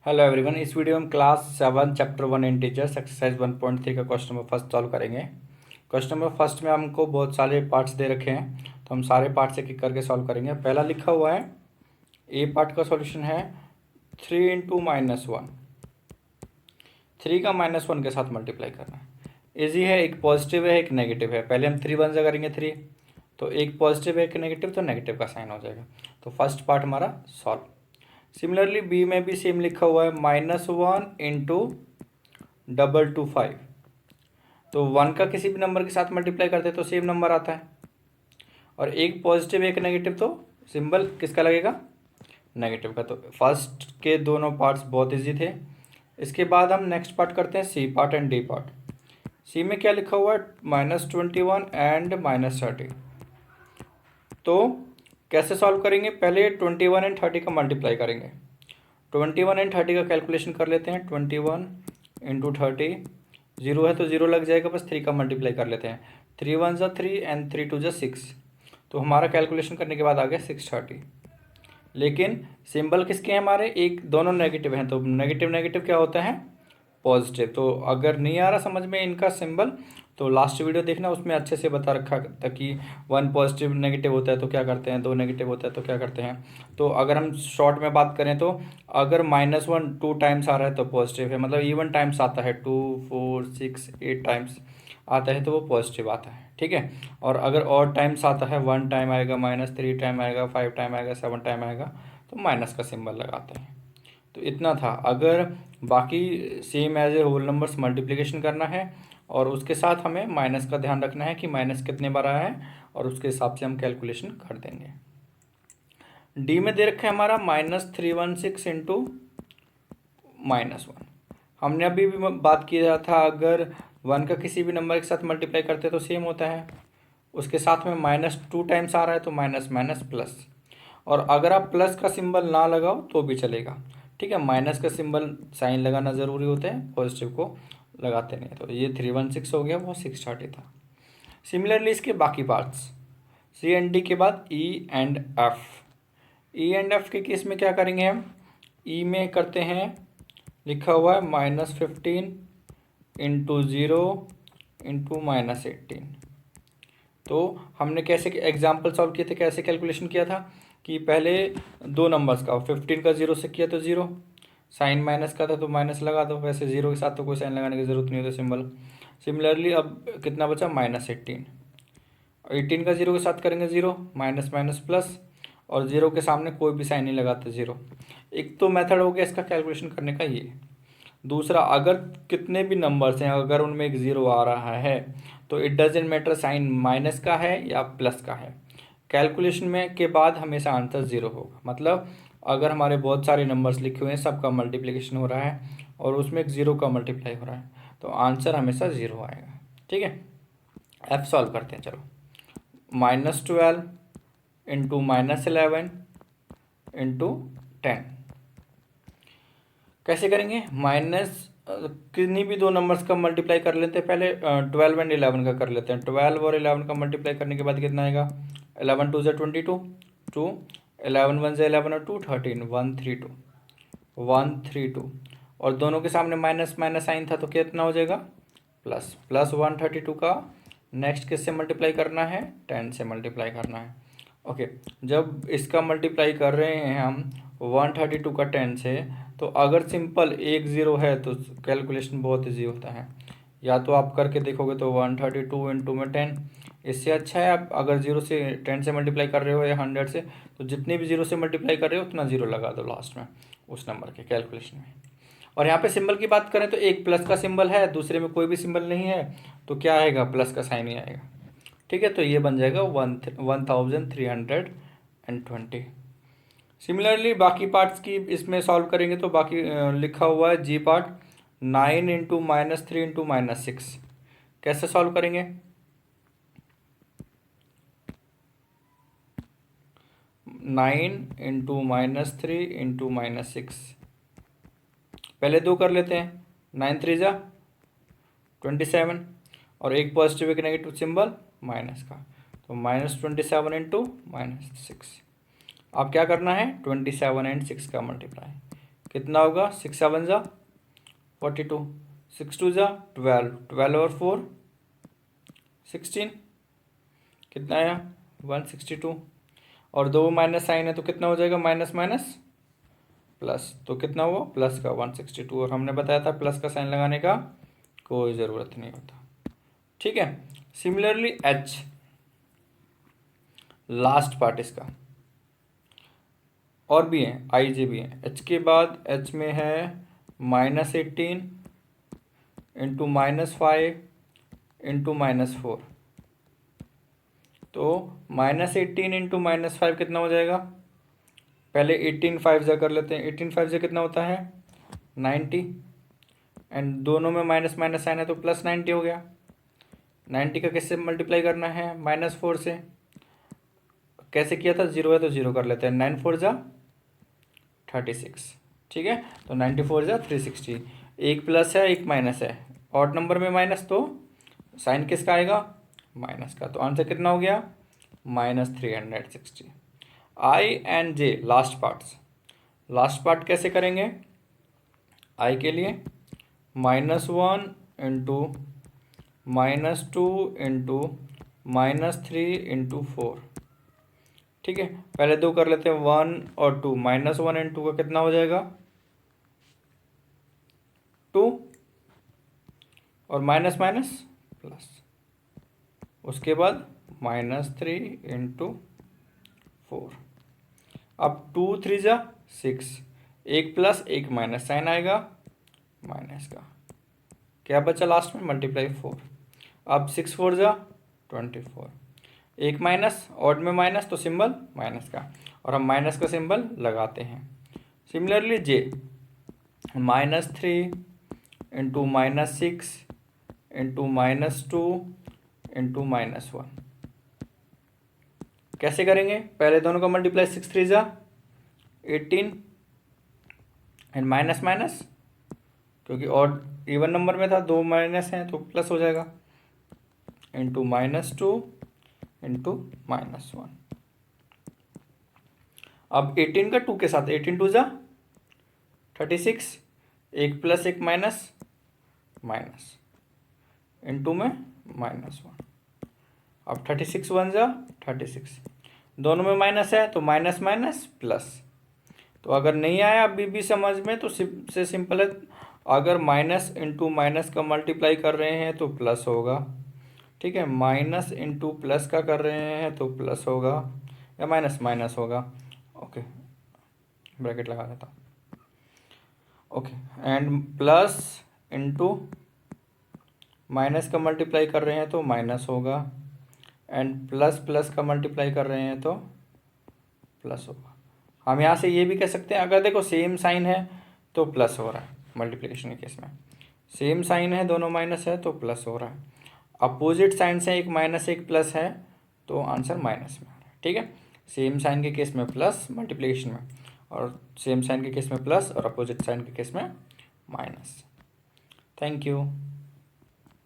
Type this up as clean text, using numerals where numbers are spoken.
Hello everyone. इस video में हम क्लास 7 चैप्टर 1 इंटीजर्स एक्सरसाइज 1.3 का क्वेश्चन नंबर फर्स्ट सॉल्व करेंगे। क्वेश्चन नंबर फर्स्ट में हमको बहुत सारे पार्ट्स दे रखे हैं, तो हम सारे पार्ट्स एक एक करके सॉल्व करेंगे। पहला लिखा हुआ है, ए पार्ट का सॉल्यूशन है 3 इंटू -1। 3 का -1 के साथ मल्टीप्लाई करना है। ईजी है, एक पॉजिटिव है एक नेगेटिव है। पहले हम 3 वन से करेंगे 3, तो एक पॉजिटिव है एक नेगेटिव, तो नेगेटिव का साइन हो जाएगा। तो फर्स्ट पार्ट हमारा सॉल्व। सिमिलरली बी में भी सेम लिखा हुआ है, -1 इंटू 225। तो 1 का किसी भी नंबर के साथ मल्टीप्लाई करते हैं तो सेम नंबर आता है, और एक पॉजिटिव एक नेगेटिव, तो सिंबल किसका लगेगा? नेगेटिव का। तो फर्स्ट के दोनों पार्ट्स बहुत इजी थे। इसके बाद हम नेक्स्ट पार्ट करते हैं, C part and D part. C में क्या लिखा हुआ है, -21 एंड -30। तो कैसे सॉल्व करेंगे? पहले 21 एंड 30 का मल्टीप्लाई करेंगे। 21 एंड 30 का कैलकुलेशन कर लेते हैं। 21 इंटू 30, 0 है तो 0 लग जाएगा, बस 3 का मल्टीप्लाई कर लेते हैं। 3 वन ज़ा 3 एंड 3 टू ज़ा 6। तो हमारा कैलकुलेशन करने के बाद आ गया 630। लेकिन सिंबल किसके हैं हमारे? एक दोनों नेगेटिव हैं, तो नेगेटिव नेगेटिव क्या होता है? पॉजिटिव। तो अगर नहीं आ रहा समझ में इनका सिंबल, तो लास्ट वीडियो देखना, उसमें अच्छे से बता रखा था कि 1 पॉजिटिव नेगेटिव होता है तो क्या करते हैं, 2 नेगेटिव होता है तो क्या करते हैं। तो अगर हम शॉर्ट में बात करें तो अगर -1 2 टाइम्स आ रहा है तो पॉजिटिव है, मतलब इवन टाइम्स आता है, 2 4 6 8 टाइम्स आता है तो वो पॉजिटिव आता है, ठीक है। और अगर और टाइम्स आता है, 1 टाइम आएगा, -3 टाइम आएगा, 5 टाइम आएगा, 7 टाइम आएगा, तो माइनस का सिंबल लगाते हैं। तो इतना था। अगर बाकी same as a whole numbers multiplication करना है, और उसके साथ हमें माइनस का ध्यान रखना है कि माइनस कितने बार आया है, और उसके हिसाब से हम कैलकुलेशन कर देंगे। डी में दे रखा है हमारा -316 इंटू -1। हमने अभी भी बात किया था, अगर 1 का किसी भी नंबर के साथ मल्टीप्लाई करते तो सेम होता है। उसके साथ में -2 टाइम्स आ रहा है तो माइनस माइनस प्लस। और अगर आप प्लस का सिंबल ना लगाओ तो भी चलेगा, ठीक है। माइनस का सिंबल साइन लगाना ज़रूरी होता है, पॉजिटिव को लगाते नहीं। तो ये 316 हो गया, वो 630 था। सिमिलरली इसके बाकी पार्ट्स, सी एंड डी के बाद E and F. E and F के केस में क्या करेंगे हम? ई में करते हैं, लिखा हुआ है -15 इंटू 0 इंटू -18। तो हमने कैसे एग्जाम्पल सॉल्व किए थे, कैसे कैलकुलेशन किया था कि पहले दो नंबर्स का, 15 का 0 से किया तो 0, साइन माइनस का था तो माइनस लगा दो। वैसे 0 के साथ तो कोई साइन लगाने की ज़रूरत नहीं होती, सिंबल। सिमिलरली अब कितना बचा? -18। 18 का 0 के साथ करेंगे 0, माइनस माइनस प्लस, और 0 के सामने कोई भी साइन नहीं लगाते, 0। एक तो मेथड हो गया इसका कैलकुलेशन करने का ये। दूसरा, अगर कितने भी नंबर्स हैं, अगर उनमें एक 0 आ रहा है तो it doesn't matter sign minus का है या प्लस का है, कैलकुलेशन में के बाद हमेशा आंसर 0 होगा। मतलब अगर हमारे बहुत सारे नंबर्स लिखे हुए हैं, सबका मल्टीप्लिकेशन हो रहा है और उसमें एक 0 का मल्टीप्लाई हो रहा है, तो आंसर हमेशा 0 आएगा, ठीक है। एफ सॉल्व करते हैं, चलो। -12 इंटू -11 इंटू 10। कैसे करेंगे? किन्हीं भी दो नंबर्स का मल्टीप्लाई कर लेते हैं। पहले 12 एंड 11 का कर लेते हैं। 12 और 11 का मल्टीप्लाई करने के बाद कितना आएगा? 11 2 22, 2, 11 1 11 और 2 13, 132, 132। और दोनों के सामने माइनस माइनस साइन था तो कितना हो जाएगा? प्लस। प्लस 132 का नेक्स्ट किससे मल्टीप्लाई करना है? 10 से मल्टीप्लाई करना है। ओके, जब इसका मल्टीप्लाई कर रहे हैं हम 132 का 10 से, तो अगर सिंपल एक ज़ीरो है तो कैलकुलेशन बहुत ईजी होता है। या तो आप करके देखोगे तो 132 इंटू में 10, इससे अच्छा है आप अगर 0 से 10 से मल्टीप्लाई कर रहे हो या 100 से, तो जितने भी 0 से मल्टीप्लाई कर रहे हो उतना 0 लगा दो लास्ट में उस नंबर के कैलकुलेशन में। और यहाँ पे सिंबल की बात करें तो एक प्लस का सिंबल है, दूसरे में कोई भी सिंबल नहीं है, तो क्या आएगा? प्लस का साइन ही आएगा, ठीक है। तो ये बन जाएगा 1320। सिमिलरली बाकी पार्ट्स की इसमें सॉल्व करेंगे तो बाकी लिखा हुआ है जी पार्ट, 9 इंटू -3 इंटू -6। कैसे सॉल्व करेंगे? -3 इंटू -6। पहले दो कर लेते हैं। 9 3 जा 27, और एक पॉजिटिव एक नेगेटिव सिंबल माइनस का, तो -27 इंटू -6। अब क्या करना है? 27 एंड 6 का मल्टीप्लाई कितना होगा, 6 7 जा 42, 6 2 जा 12, 12 और 4 16, कितना आया 162, और दो माइनस साइन है तो कितना हो जाएगा, माइनस माइनस प्लस, तो कितना हुआ प्लस का 162, और हमने बताया था प्लस का साइन लगाने का कोई ज़रूरत नहीं होता। ठीक है। सिमिलरली एच, लास्ट पार्ट इसका, और भी है, आई जे भी है। एच के बाद एच में है -18 इंटू -5 इंटू -4, तो -18 इंटू -5 कितना हो जाएगा, पहले 18 5 जा कर लेते हैं, 18 5 से कितना होता है 90, एंड दोनों में माइनस माइनस साइन है तो प्लस 90 हो गया। 90 का किससे मल्टीप्लाई करना है, -4 से, कैसे किया था, 0 है तो 0 कर लेते हैं, 9 4 जा 36, ठीक है, तो 94 जा 360, एक प्लस है एक माइनस है, ऑड नंबर में माइनस तो साइन किसका आएगा, माइनस का, तो आंसर कितना हो गया -360। I and J last parts, last part कैसे करेंगे, आई के लिए -1 इंटू -2 इंटू -3 इंटू 4, ठीक है, पहले दो कर लेते हैं, 1 और 2, -1 एंड 2 का कितना हो जाएगा 2, और माइनस माइनस प्लस, उसके बाद -3 इंटू 4, अब 2 3 जा 6, एक प्लस एक माइनस साइन आएगा माइनस का, क्या बचा लास्ट में मल्टीप्लाई 4, अब 6 4 जा 24, एक माइनस, ऑड में माइनस तो सिंबल माइनस का, और हम माइनस का सिंबल लगाते हैं। सिमिलरली जे, -3 इंटू -6 इंटू -2 इंटू -1, कैसे करेंगे, पहले दोनों का मल्टीप्लाई, 6 3 जा 18, एंड माइनस माइनस, क्योंकि ऑड इवन नंबर में था, दो माइनस हैं तो प्लस हो जाएगा, इंटू -2 इंटू -1, अब 18 का 2 के साथ, 18 2 जा 36, एक प्लस एक माइनस माइनस, इंटू में -1, अब 36 1 जा 36, दोनों में माइनस है तो माइनस माइनस प्लस, तो अगर नहीं आया अभी भी समझ में तो से सिंपल है, अगर माइनस इंटू माइनस का मल्टीप्लाई कर रहे हैं तो प्लस होगा, ठीक है, माइनस इंटू प्लस का कर रहे हैं तो प्लस होगा या माइनस माइनस होगा, ओके, ब्रैकेट लगा देता हूँ, okay, and plus into minus का मल्टीप्लाई कर रहे हैं तो माइनस होगा, एंड प्लस प्लस का मल्टीप्लाई कर रहे हैं तो प्लस होगा। हम यहाँ से ये भी कह सकते हैं, अगर देखो सेम साइन है तो प्लस हो रहा है, मल्टीप्लिकेशन के केस में सेम साइन है, दोनों माइनस है तो प्लस हो रहा है, अपोजिट साइन से एक माइनस एक प्लस है तो आंसर माइनस में आ रहा है, ठीक है, सेम साइन के केस में प्लस मल्टीप्लिकेशन में, और सेम साइन के केस में प्लस, और अपोजिट साइन के केस में माइनस। Thank you.